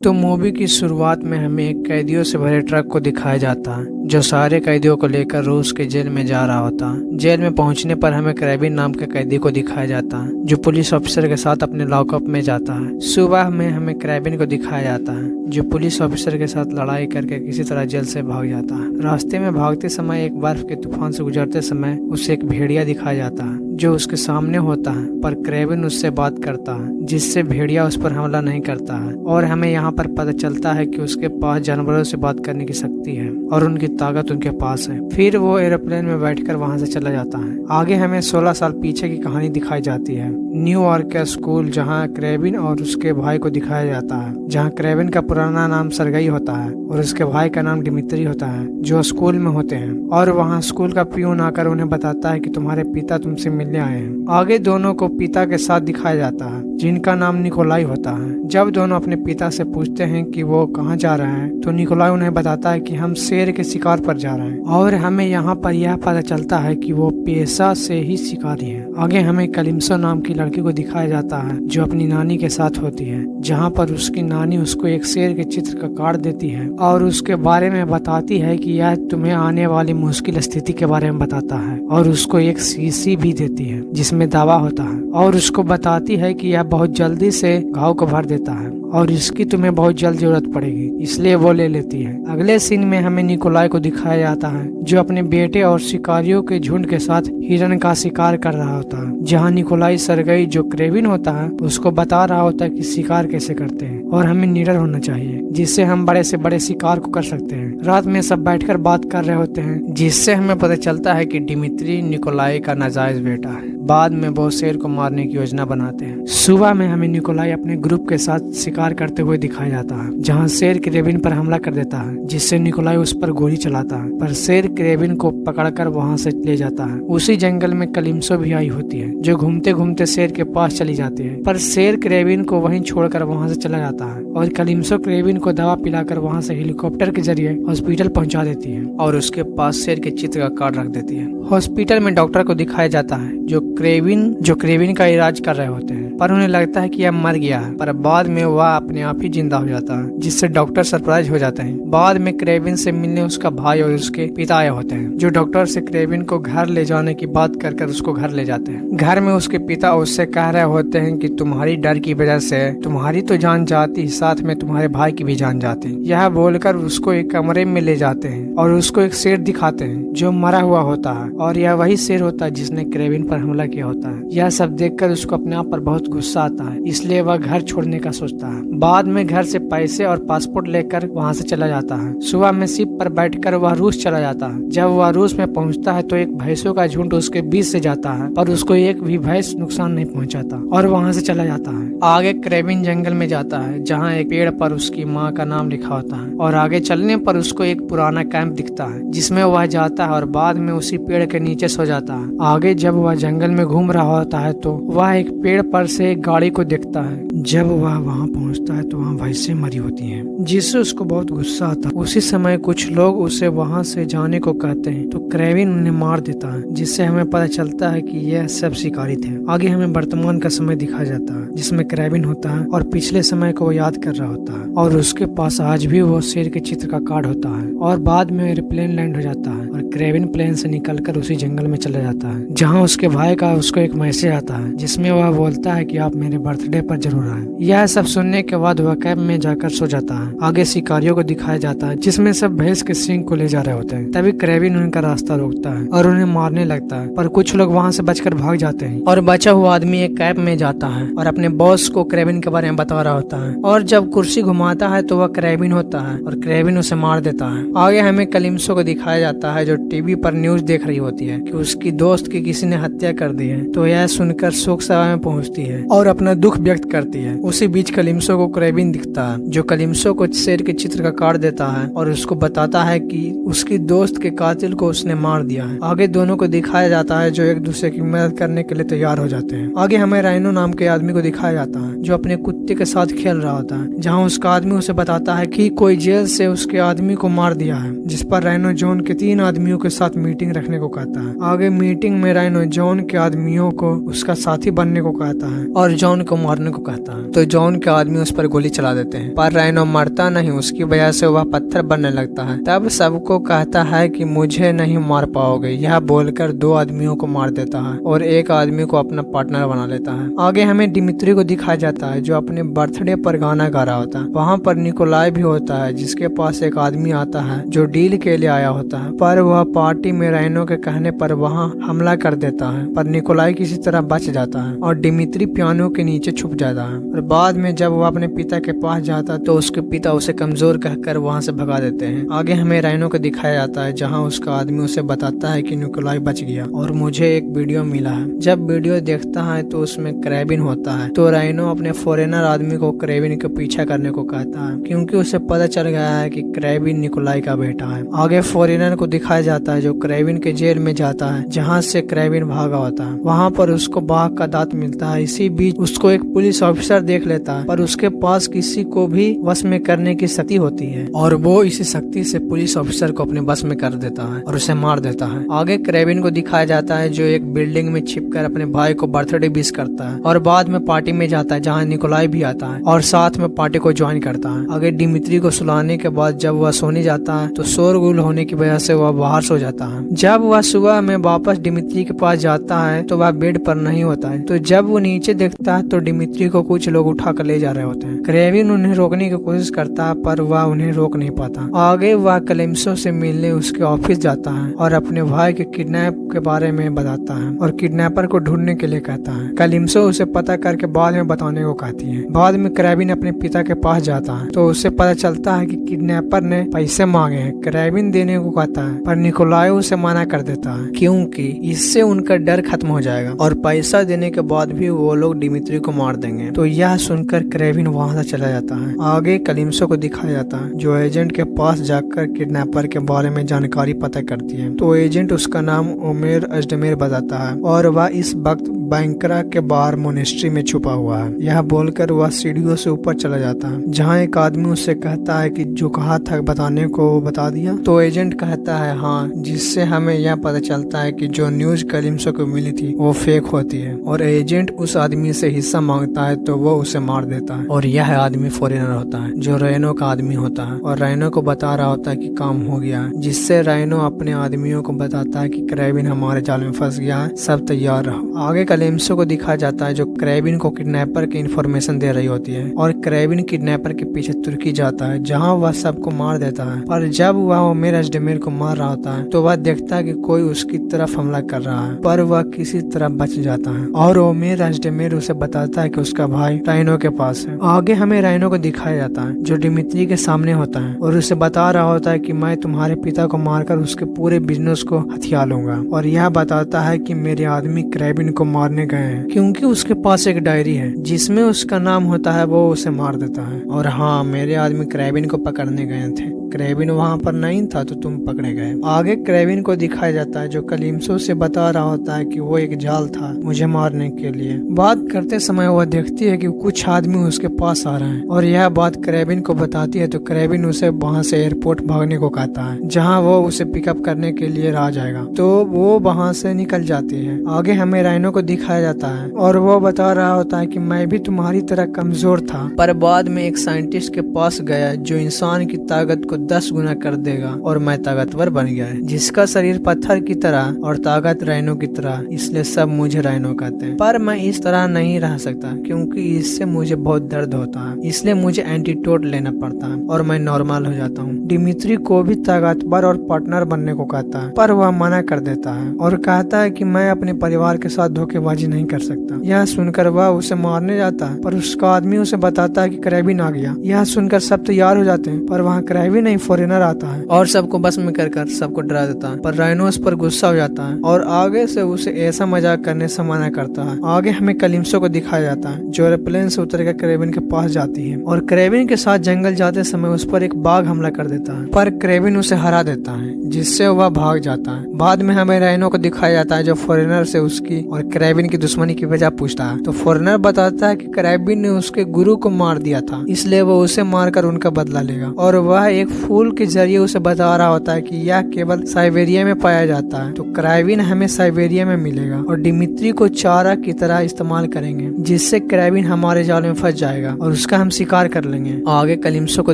तो मूवी की शुरुआत में हमें एक कैदियों से भरे ट्रक को दिखाया जाता है जो सारे कैदियों को लेकर रूस के जेल में जा रहा होता है। जेल में पहुंचने पर हमें क्रेबिन नाम के कैदी को दिखाया जाता है जो पुलिस ऑफिसर के साथ अपने लॉकअप में जाता है। सुबह में हमें क्रेबिन को दिखाया जाता है जो पुलिस ऑफिसर के साथ लड़ाई करके किसी तरह जेल से भाग जाता है। रास्ते में भागते समय एक बर्फ के तूफान से गुजरते समय उसे एक भेड़िया दिखाया जाता है जो उसके सामने होता है, पर क्रेबिन उससे बात करता है जिससे भेड़िया उस पर हमला नहीं करता है। और हमें यहाँ पर पता चलता है कि उसके पास जानवरों से बात करने की शक्ति है और उनकी ताकत उनके पास है। फिर वो एरोप्लेन में बैठकर वहाँ से चला जाता है। आगे हमें 16 साल पीछे की कहानी दिखाई जाती है। न्यूयॉर्क का स्कूल जहाँ क्रेबिन और उसके भाई को दिखाया जाता है, जहाँ क्रेबिन का पुराना नाम सरगई होता है और उसके भाई का नाम डिमित्री होता है जो स्कूल में होते हैं। और वहाँ स्कूल का पियून आकर उन्हें बताता है कि तुम्हारे पिता तुमसे मिलने आए हैं। आगे दोनों को पिता के साथ दिखाया जाता है जिनका नाम निकोलाई होता है। जब दोनों अपने पिता से पूछते हैं कि वो कहाँ जा रहे हैं तो निकोलाई उन्हें बताता है कि हम शेर के शिकार पर जा रहे हैं। और हमें यहाँ पर यह पता चलता है कि वो पेशा से ही शिकारी है। आगे हमें कलिम्सो नाम की लड़की को दिखाया जाता है जो अपनी नानी के साथ होती है, जहाँ पर उसकी नानी उसको एक शेर के चित्र का कार्ड देती है और उसके बारे में बताती है कि यह तुम्हें आने वाली मुश्किल स्थिति के बारे में बताता है। और उसको एक शीशी भी देती है जिसमें दवा होता है और उसको बताती है कि यह बहुत जल्दी से घाव को भर देता है और इसकी तुम्हें बहुत जल्द जरूरत पड़ेगी, इसलिए वो ले लेती है। अगले सीन में हमें निकोलाई को दिखाया जाता है जो अपने बेटे और शिकारियों के झुंड के साथ हिरन का शिकार कर रहा होता है, जहाँ निकोलाई सरगई जो क्रेबिन होता है उसको बता रहा होता है कि शिकार कैसे करते हैं और हमें निडर होना चाहिए जिससे हम बड़े से बड़े शिकार को कर सकते हैं। रात में सब बैठकर बात कर रहे होते हैं जिससे हमें पता चलता है कि डिमित्री निकोलाई का नाजायज बेटा है। बाद में वो शेर को मारने की योजना बनाते हैं। सुबह में हमें निकोलाई अपने ग्रुप के साथ शिकार करते हुए दिखाया जाता है, जहां शेर क्रेबिन पर हमला कर देता है जिससे निकोलाई उस पर गोली चलाता है, पर शेर क्रेबिन को पकड़कर वहां से ले जाता है। उसी जंगल में कलिम्सो भी आई होती है जो घूमते घूमते शेर के पास चली जाती है, पर शेर क्रेबिन को वहीं छोड़कर वहां से चला जाता है और कलिम्सो क्रेबिन को दवा पिलाकर वहां से हेलीकॉप्टर के जरिए हॉस्पिटल पहुंचा देती है और उसके पास शेर के चित्र का कार्ड रख देती है। हॉस्पिटल में डॉक्टर को दिखाया जाता है जो क्रेबिन का इलाज कर रहे होते हैं, पर उन्हें लगता है कि यह मर गया है, पर बाद में वह अपने आप ही जिंदा हो जाता है जिससे डॉक्टर सरप्राइज हो जाते हैं। बाद में क्रेबिन से मिलने उसका भाई और उसके पिता आए होते हैं जो डॉक्टर से क्रेबिन को घर ले जाने की बात कर उसको घर ले जाते हैं। घर में उसके पिता उससे कह रहे होते हैं कि तुम्हारी डर की वजह से तुम्हारी तो जान जाती, साथ में तुम्हारे भाई की भी जान जाती। यह बोलकर उसको एक कमरे में ले जाते हैं और उसको एक शेर दिखाते हैं जो मरा हुआ होता है और यह वही शेर होता है जिसने क्रेबिन पर हमला किया होता है। यह सब देखकर उसको अपने आप पर बहुत गुस्सा आता है, इसलिए वह घर छोड़ने का सोचता है। बाद में घर से पैसे और पासपोर्ट लेकर वहाँ से चला जाता है। सुबह में शिप पर बैठकर वह रूस चला जाता है। जब वह रूस में पहुँचता है तो एक भैंसों का झुंड उसके बीच से जाता है पर उसको एक भी भैंस नुकसान नहीं पहुँचाता और वहाँ से चला जाता है। आगे क्रेबिन जंगल में जाता है जहाँ एक पेड़ पर उसकी माँ का नाम लिखा होता है और आगे चलने पर उसको एक पुराना कैंप दिखता है जिसमें वह जाता है और बाद में उसी पेड़ के नीचे सो जाता है। आगे जब वह जंगल में घूम रहा होता है तो वह एक पेड़ पर से एक गाड़ी को देखता है। जब वह वहां पहुंचता है तो वहां भैंसें मरी होती हैं जिससे उसको बहुत गुस्सा आता है। उसी समय कुछ लोग उसे वहां से जाने को कहते हैं तो क्रेबिन उन्हें मार देता है जिससे हमें पता चलता है कि यह सब शिकारी थे। आगे हमें वर्तमान का समय दिखाया जाता है जिसमें क्रेबिन होता है और पिछले समय को वो याद कर रहा होता है और उसके पास आज भी वो शेर के चित्र का कार्ड होता है। और बाद में एरोप्लेन लैंड हो जाता है और क्रेबिन प्लेन से निकलकर उसी जंगल में चला जाता है जहाँ उसके भाई का उसको एक मैसेज आता है जिसमें वह बोलता है कि आप मेरे बर्थडे पर जरूर आए। यह सब सुनने के बाद वह कैंप में जाकर सो जाता है। आगे शिकारियों को दिखाया जाता है जिसमें सब भैंस के सींग को ले जा रहे होते हैं। तभी क्रेबिन उनका रास्ता रोकता है और उन्हें मारने लगता है, पर कुछ लोग वहाँ से बचकर भाग जाते हैं और बचा हुआ आदमी एक कैंप में जाता है और अपने बॉस को क्रेबिन के बारे में बता रहा होता है और जब कुर्सी घुमाता है तो वह क्रेबिन होता है और क्रेबिन उसे मार देता है। आगे हमें कलिम्सो को दिखाया जाता है जो टीवी पर न्यूज देख रही होती है कि उसकी दोस्त की किसी ने हत्या कर दी है, तो यह सुनकर शोक सभा में पहुंचती है और अपना दुख व्यक्त करती है। उसी बीच कलिम्सो को क्रेबिन दिखता है जो कलिम्सो को शेर के चित्र का कार्ड देता है और उसको बताता है कि उसकी दोस्त के कातिल को उसने मार दिया है। आगे दोनों को दिखाया जाता है जो एक दूसरे की मदद करने के लिए तैयार हो जाते हैं। आगे हमें राइनो नाम के आदमी को दिखाया जाता है जो अपने कुत्ते के साथ खेल रहा होता है, जहाँ उसका आदमी उसे बताता है कि कोई जेल से उसके आदमी आदमी को मार दिया है, जिस पर राइनो जॉन के 3 आदमियों के साथ मीटिंग रखने को कहता है। आगे मीटिंग में राइनो जॉन के आदमियों को उसका साथी बनने को कहता है और जॉन को मारने को कहता है। तो जॉन के आदमी उस पर गोली चला देते हैं, पर राइनो मरता नहीं, उसकी वजह से वह पत्थर बनने लगता है। तब सबको कहता है कि मुझे नहीं मार पाओगे, यह बोलकर 2 आदमियों को मार देता है और एक आदमी को अपना पार्टनर बना लेता है। आगे हमें डिमित्री को दिखाया जाता है जो अपने बर्थडे पर गाना गा रहा होता है। वहाँ पर निकोलाई भी होता है जिसके पास एक आदमी आता है जो डील के लिए आया होता है, पर वह पार्टी में राइनो के कहने पर वहाँ हमला कर देता है, पर निकोलाई किसी तरह बच जाता है और डिमित्री पियानो के नीचे छुप जाता है। और बाद में जब वह अपने पिता के पास जाता है तो उसके पिता उसे कमजोर कहकर वहाँ से भगा देते हैं। आगे हमें राइनो को दिखाया जाता है जहाँ उसका आदमी उसे बताता है कि निकोलाई बच गया और मुझे एक वीडियो मिला है। जब वीडियो देखता है तो उसमें क्रेबिन होता है, तो राइनो अपने फॉरेनर आदमी को क्रेबिन के पीछा करने को कहता है क्योंकि उसे पता चल गया है कि क्रेबिन निकोलाई का बेटा है। आगे फॉरेनर को दिखाया जाता है जो क्रेबिन के जेल में जाता है जहाँ से क्रेबिन भागा होता है। वहाँ पर उसको बाघ का दांत मिलता है। इसी बीच उसको एक पुलिस ऑफिसर देख लेता है, पर उसके पास किसी को भी वश में करने की शक्ति होती है और वो इसी शक्ति से पुलिस ऑफिसर को अपने बस में कर देता है और उसे मार देता है। आगे क्रेबिन को दिखाया जाता है जो एक बिल्डिंग में छिपकर अपने भाई को बर्थडे विश करता है और बाद में पार्टी में जाता है जहाँ निकोलाई भी आता है और साथ में पार्टी को ज्वाइन करता है। आगे डिमित्री को सुलाने के बाद जब वह सोने जाता है तो शोरगुल होने की वजह से वह बाहर सो जाता है। जब वह सुबह में वापस डिमित्री के पास जाता है तो वह बेड पर नहीं होता है, तो जब वो नीचे देखता है तो डिमित्री को कुछ लोग उठा कर ले जा रहे होते हैं। क्रेबिन उन्हें रोकने की कोशिश करता है पर वह उन्हें रोक नहीं पाता। आगे वह कलिम्सो से मिलने उसके ऑफिस जाता है और अपने भाई के किडनैप के बारे में बताता है और किडनैपर को ढूंढने के लिए कहता है। कलिम्सो उसे पता करके बाद में बताने को कहती है। बाद में क्रेबिन अपने पिता के पास जाता है तो उसे पता चलता है कि किडनैपर ने पैसे मांगे हैं। क्रेबिन देने को कहता है पर निकोलाई उसे मना कर देता है क्योंकि इससे उनका डर खत्म हो जाएगा और पैसा देने के बाद भी वो लोग डिमित्री को मार देंगे। तो यह सुनकर क्रेबिन वहां से चला जाता है। आगे कलिम्सो को दिखाया जाता है जो एजेंट के पास जाकर किडनैपर के बारे में जानकारी पता करती है। तो एजेंट उसका नाम ओमेर अजडमेर बताता है और वह इस वक्त बैंकरा के बाहर मोनेस्ट्री में छुपा हुआ है। यह बोलकर वह सीढ़ियों से ऊपर चला जाता है जहाँ एक आदमी उससे कहता है कि जो कहा था बताने को वो बता दिया। तो एजेंट कहता है हाँ, जिससे हमें यह पता चलता है कि जो न्यूज कलिम्सो को मिली थी वो फेक होती है और एजेंट उस आदमी से हिस्सा मांगता है तो वो उसे मार देता है। और यह आदमी फॉरेनर होता है जो राइनो का आदमी होता है और राइनो को बता रहा होता है कि काम हो गया है, जिससे राइनो अपने आदमियों को बताता है कि क्रेबिन हमारे जाल में फंस गया है, सब तैयार रहो। आगे कलिम्सो को दिखाया जाता है जो क्रेबिन को किडनैपर की इन्फॉर्मेशन दे रही होती है और क्रेबिन किडनैपर के पीछे तुर्की जाता है जहाँ वह सबको मार देता है। पर जब वह ओमेर अजडमेर को मार रहा होता है तो वह देखता है कि कोई उसकी तरफ हमला कर रहा है, पर वह किसी तरह बच जाता है और ओमेर अजडमेर उसे बताता है कि उसका भाई राइनो के पास है। आगे हमें राइनो को दिखाया जाता है जो डिमित्री के सामने होता है और उसे बता रहा होता है कि मैं तुम्हारे पिता को मारकर उसके पूरे बिजनेस को हथिया लूंगा और यह बताता है कि मेरे आदमी क्रेबिन को मारने गए हैं क्योंकि उसके पास एक डायरी है जिसमें उसका नाम होता है, वो उसे मार देता है। और हाँ, मेरे आदमी क्रेबिन को पकड़ने गए थे, क्रेबिन वहाँ पर नहीं था तो तुम पकड़े गए। आगे क्रेबिन को दिखाया जाता है जो कलिम्सो से बता रहा होता है कि वो एक जाल था मुझे मारने के लिए। बात करते समय वह देखती है कि कुछ आदमी उसके पास आ रहे हैं और यह बात क्रेबिन को बताती है तो क्रेबिन उसे वहाँ से एयरपोर्ट भागने को कहता है जहाँ वो उसे पिकअप करने के लिए आ जाएगा, तो वो वहाँ से निकल जाती है। आगे हमें राइनो को दिखाया जाता है और वो बता रहा होता है कि मैं भी तुम्हारी तरह कमजोर था, पर बाद में एक साइंटिस्ट के पास गया जो इंसान की ताकत को 10 गुना कर देगा और मैं ताकतवर बन गया है, जिसका शरीर पत्थर की तरह और ताकत राइनो की तरह, इसलिए सब मुझे राइनो कहते हैं। पर मैं इस तरह नहीं रह सकता क्योंकि इससे मुझे बहुत दर्द होता है, इसलिए मुझे एंटीडोट लेना पड़ता है और मैं नॉर्मल हो जाता हूँ। डिमित्री को भी ताकतवर और पार्टनर बनने को कहता है पर वह मना कर देता है और कहता है कि मैं अपने परिवार के साथ धोखेबाजी नहीं कर सकता। यह सुनकर वह उसे मारने जाता है पर उसका आदमी उसे बताता है कि क्रेबिन आ गया। यह सुनकर सब तैयार हो जाते हैं पर वहाँ क्रेबिन नहीं फॉरेनर आता है और सबको बस में कर सबको डरा देता है, पर राइनो उस पर गुस्सा हो जाता है और आगे से उसे ऐसा मजाक करने से मना करता है। आगे हमें कलिम्सो को दिखाया जाता है जो एरोप्लेन से उतर कर क्रेबिन के पास जाती है और क्रेबिन के साथ जंगल जाते समय उस पर एक बाघ हमला कर देता है, पर क्रेबिन उसे हरा देता है जिससे वह भाग जाता है। बाद में हमें राइनो को दिखाया जाता है जो फॉरेनर से उसकी और क्रेबिन की दुश्मनी की वजह पूछता है, तो फॉरेनर बताता है कि क्रेबिन ने उसके गुरु को मार दिया था, इसलिए वो उसे मारकर उनका बदला लेगा और वह एक फूल के जरिए उसे बता रहा होता है कि यह केवल साइबेरिया में पाया जाता है, तो क्राइबिन हमें साइबेरिया में मिलेगा और डिमित्री को चारा की तरह इस्तेमाल करेंगे, जिससे क्राइबिन हमारे जाल में फंस जाएगा और उसका हम शिकार कर लेंगे। आगे कलिम्सो को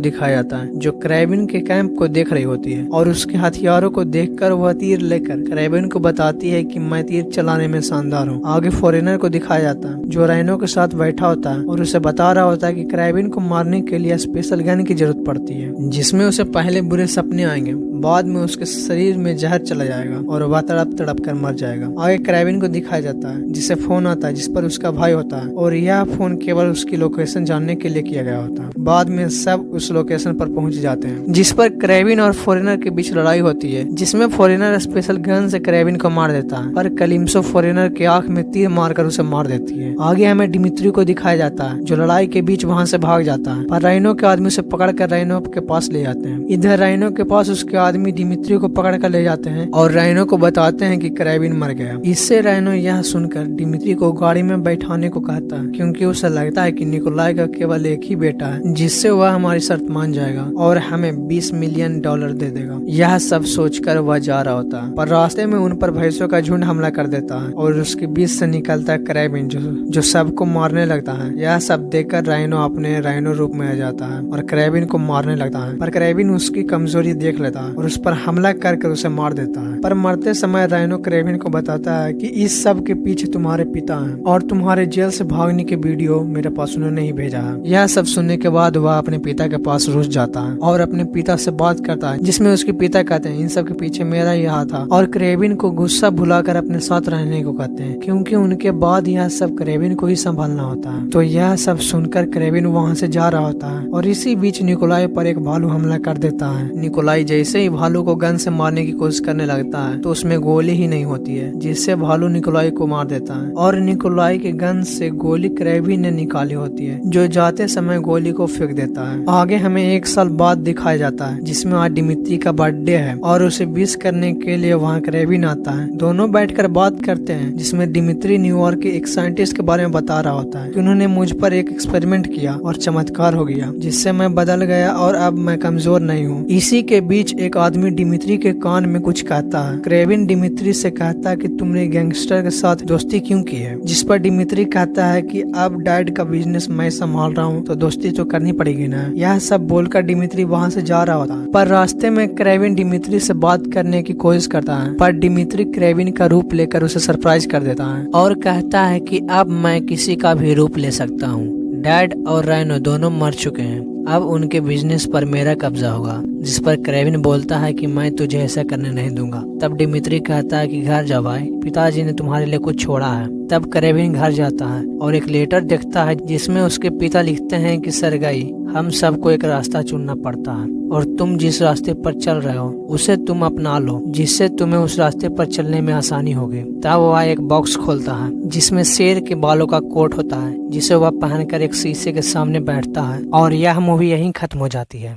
दिखाया जाता है जो क्राइबिन के कैंप को देख रही होती है और उसके हथियारों को देखकर वह तीर लेकर क्राइबिन को बताती है कि मैं तीर चलाने में शानदार हूँ। आगे फॉरेनर को दिखाया जाता है जो राइनो के साथ बैठा होता है और उसे बता रहा होता है कि क्राइबिन को मारने के लिए स्पेशल गन की जरूरत पड़ती है, जिसमें उसे पहले बुरे सपने आएंगे, बाद में उसके शरीर में जहर चला जाएगा और वह तड़प तड़प कर मर जाएगा। आगे क्राइबिन को दिखाया जाता है जिसे फोन आता है जिस पर उसका भाई होता है और यह फोन केवल उसकी लोकेशन जानने के लिए किया गया होता है। बाद में सब उस लोकेशन पर पहुंच जाते हैं जिस पर क्राइबिन और फॉरेनर के बीच लड़ाई होती है, जिसमें फॉरेनर स्पेशल गन से क्राइबिन को मार देता है पर कलिम्सो फॉरेनर के आंख में तीर मारकर उसे मार देती है। आगे हमें डिमित्री को दिखाया जाता है जो लड़ाई के बीच वहाँ से भाग जाता है पर राइनो के आदमी उसे पकड़ कर राइनो के पास ले जाते हैं। इधर राइनो के पास उसके आदमी डिमित्री को पकड़ कर ले जाते हैं और राइनो को बताते हैं कि क्राइबिन मर गया। इससे राइनो यह सुनकर डिमित्री को गाड़ी में बैठाने को कहता है क्योंकि उसे लगता है कि निकोलाई का केवल एक ही बेटा है जिससे वह हमारी शर्त मान जाएगा और हमें $20 मिलियन दे देगा। यह सब सोचकर वह जा रहा होता है पर रास्ते में उन पर भैंसों का झुंड हमला कर देता है और उसके बीच से निकलता है क्राइबिन जो सबको मारने लगता है। यह सब देखकर राइनो अपने राइनो रूप में आ जाता है और क्राइबिन को मारने लगता है पर क्राइबिन उसकी कमजोरी देख लेता है और उस पर हमला करके उसे मार देता है। पर मरते समय राइनो क्राइबिन को बताता है कि इस सब के पीछे तुम्हारे पिता हैं और तुम्हारे जेल से भागने की वीडियो मेरे पास उन्होंने ही भेजा है। यह सब सुनने के बाद वह अपने पिता के पास रुस जाता है और अपने पिता से बात करता है जिसमें उसके पिता कहते हैं इन सब के पीछे मेरा ही हाथ था और क्राइबिन को गुस्सा भुलाकर अपने साथ रहने को कहते हैं क्योंकि उनके बाद यह सब क्राइबिन को ही संभालना होता है। तो यह सब सुनकर क्राइबिन वहाँ से जा रहा होता है और इसी बीच निकोलाई पर एक भालू हमला कर देता है। निकोलाई जैसे ही भालू को गन से मारने की कोशिश करने लगता है तो उसमें गोली ही नहीं होती है जिससे भालू निकोलाई को मार देता है और निकोलाई के गन से गोली क्राइबिन ने निकाली होती है जो जाते समय गोली को फेंक देता है। आगे हमें 1 साल बाद दिखाया जाता है जिसमें आज डिमित्री का बर्थडे है और उसे विश करने के लिए वहाँ क्राइबिन आता है। दोनों बैठकर बात करते हैं जिसमें डिमित्री न्यूयॉर्क के एक साइंटिस्ट के बारे में बता रहा होता है कि उन्होंने मुझ पर एक एक्सपेरिमेंट किया और चमत्कार हो गया जिससे मैं बदल गया और अब मैं कमजोर नहीं हूँ। इसी के बीच एक आदमी डिमित्री के कान में कुछ कहता है। क्राइबिन डिमित्री से कहता है कि तुमने गैंगस्टर के साथ दोस्ती क्यों की है, जिस पर डिमित्री कहता है कि अब डैड का बिजनेस मैं संभाल रहा हूँ तो दोस्ती तो करनी पड़ेगी ना। यह सब बोलकर डिमित्री वहाँ से जा रहा होता है पर रास्ते में क्राइबिन डिमित्री से बात करने की कोशिश करता है पर डिमित्री क्राइबिन का रूप लेकर उसे सरप्राइज कर देता है और कहता है कि अब मैं किसी का भी रूप ले सकता हूँ। डैड और राइनो दोनों मर चुके हैं, अब उनके बिजनेस पर मेरा कब्जा होगा, जिस पर क्राइबिन बोलता है कि मैं तुझे ऐसा करने नहीं दूंगा। तब डिमित्री कहता है कि घर जा भाई, पिताजी ने तुम्हारे लिए कुछ छोड़ा है। तब क्राइबिन घर जाता है और एक लेटर देखता है जिसमें उसके पिता लिखते हैं कि सरगाई हम सबको एक रास्ता चुनना पड़ता है और तुम जिस रास्ते पर चल रहे हो उसे तुम अपना लो जिससे तुम्हें उस रास्ते पर चलने में आसानी होगी। तब वह एक बॉक्स खोलता है जिसमें शेर के बालों का कोट होता है जिसे वह पहनकर एक शीशे के सामने बैठता है और यह मूवी यहीं खत्म हो जाती है।